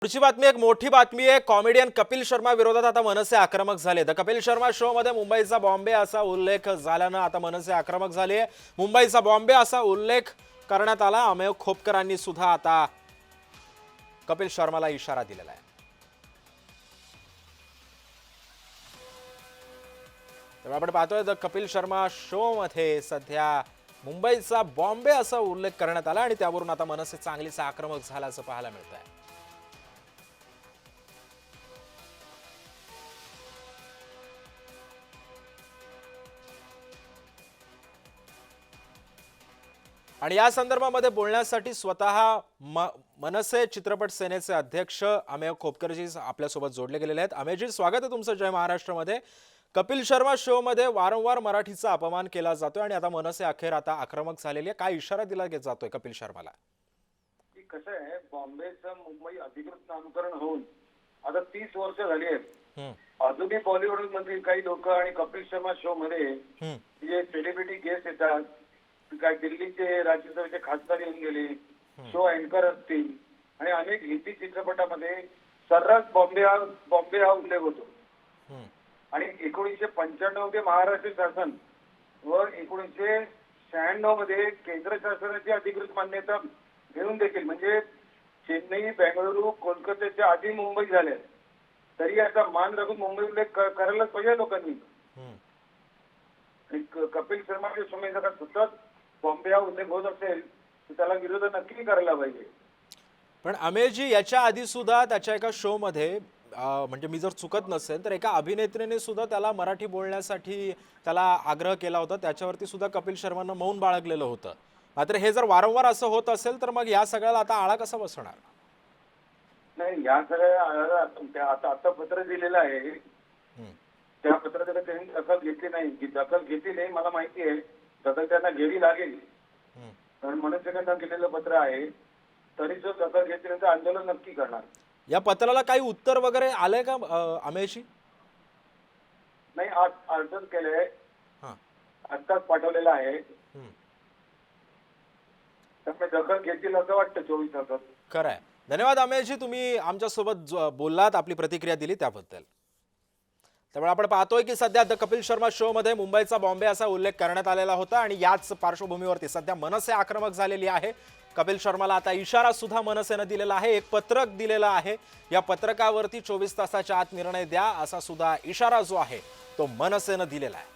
पुढची बातमी एक मोठी बातमी आहे। कॉमेडियन कपिल शर्मा विरोधात आता मनसे आक्रमक झाले। द कपिल शर्मा शो मध्ये मुंबईचा बॉम्बे असा उल्लेख झाल्यानं आता मनसे आक्रमक झाली आहे। मुंबईचा बॉम्बे असा उल्लेख करण्यात आला। अमेय खोपकरांनी सुद्धा आता कपिल शर्माला इशारा दिलेला आहे। तर आपण पाहतोय द कपिल शर्मा शो मध्ये सध्या मुंबईचा बॉम्बे असा उल्लेख करण्यात आला आणि त्यावरून आता मनसे चांगलीच आक्रमक झाल्याचं पाहायला मिळतंय। आणि या संदर्भामध्ये बोलण्यासाठी स्वतः मनसे चित्रपट सेनेचे अध्यक्ष अमेय खोपकरजी आपल्यासोबत जोडले गेलेले आहेत। अमेयजी, स्वागत आहे तुमचं जय महाराष्ट्रमध्ये। कपिल शर्मा शो मध्ये वारंवार मराठीचा अपमान केला जातोय आणि आता मनसे अखेर आता आक्रमक झालेली आहे। काय इशारा दिला जातोय कपिल शर्माला? की कसं आहे, बॉम्बेचं मुंबई अधिकृत नामकरण होऊन आता 30 वर्ष झाली आहेत। अजूनही बॉलिवूड मध्ये काही लोक आणि कपिल शर्मा शो मध्ये जे सेलिब्रिटी गेस्ट येतात, काय दिल्लीचे राज्यसभेचे खासदार येऊन गेले, शो अँकर असतील आणि अनेक हिंदी चित्रपटामध्ये सर्रास बॉम्बे हा उल्लेख होतो। आणि 1995 मध्ये महाराष्ट्र शासन व 1996 मध्ये केंद्र शासनाची अधिकृत मान्यता घेऊन देखील, म्हणजे चेन्नई, बेंगळुरू, कोलकात्याच्या आधी मुंबई झाले तरी आता मान राखून मुंबई उल्लेख करायलाच पाहिजे लोकांनी। कपिल शर्माच्या समय जर सतत बॉम्बे हा उल्लेख होत असेल तर त्याला विरोध नक्की करायला पाहिजे। पण अमेयजी, याच्या आधी सुद्धा त्याच्या एका शो मध्ये म्हणजे मी जर चुकत नसेल तर एका अभिनेत्रीने सुद्धा त्याला मराठी बोलण्यासाठी त्याला आग्रह केला होता। त्याच्यावरती सुद्धा कपिल शर्मानं मौन बाळगलेलं होतं। मात्र हे जर वारंवार असं होत असेल तर मग या सगळ्याला आता आळा कसा बसणार? नाही, या सगळ्या आता पत्र दिलेलं आहे, त्या पत्रात त्यांनी दखल घेतली नाही। की दखल घेतली नाही मला माहिती आहे, दखल त्यांना घ्यावी लागेल कारण मनसेकडनं केलेलं पत्र आहे। तरी जो दखल घेतली तर आंदोलन नक्की करणार। या पत्राला काही उत्तर वगैरे आलंय का अमेयजी? नाही, आज अर्ज केलंय, आत्ताच पाठवलेलं आहे। त्यामुळे दखल घेतील असं वाटतं 24 तासात। खरं आहे। धन्यवाद अमेयजी, तुम्ही आमच्यासोबत बोललात, आपली प्रतिक्रिया दिली त्याबद्दल। त्यामुळे आपण पाहतोय की सध्या द कपिल शर्मा शो मध्ये मुंबईचा बॉम्बे असा उल्लेख करण्यात आलेला होता आणि याच पार्श्वभूमीवरती सध्या मनसे आक्रमक झालेली आहे। कपिल शर्माला आता इशारा सुद्धा मनसेने दिलेला आहे, एक पत्रक दिलेलं आहे। या पत्रकावरती 24 तासाच्या आत निर्णय द्या असा सुद्धा इशारा जो आहे तो मनसेने दिलेला आहे।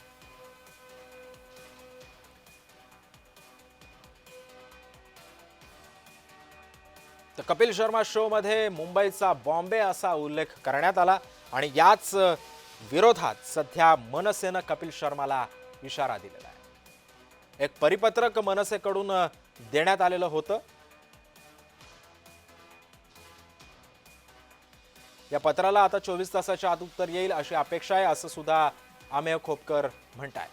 तर कपिल शर्मा शो मध्ये मुंबईचा बॉम्बे असा उल्लेख करण्यात आला आणि याच विरोधात सध्या मनसेने कपिल शर्माला इशारा दिलेला आहे। एक परिपत्रक मनसेकडून देण्यात आलेलं होतं। या पत्राला आता 24 तासाच्या आत उत्तर येईल अशी अपेक्षा आहे असं सुद्धा अमेय खोपकर म्हणतात।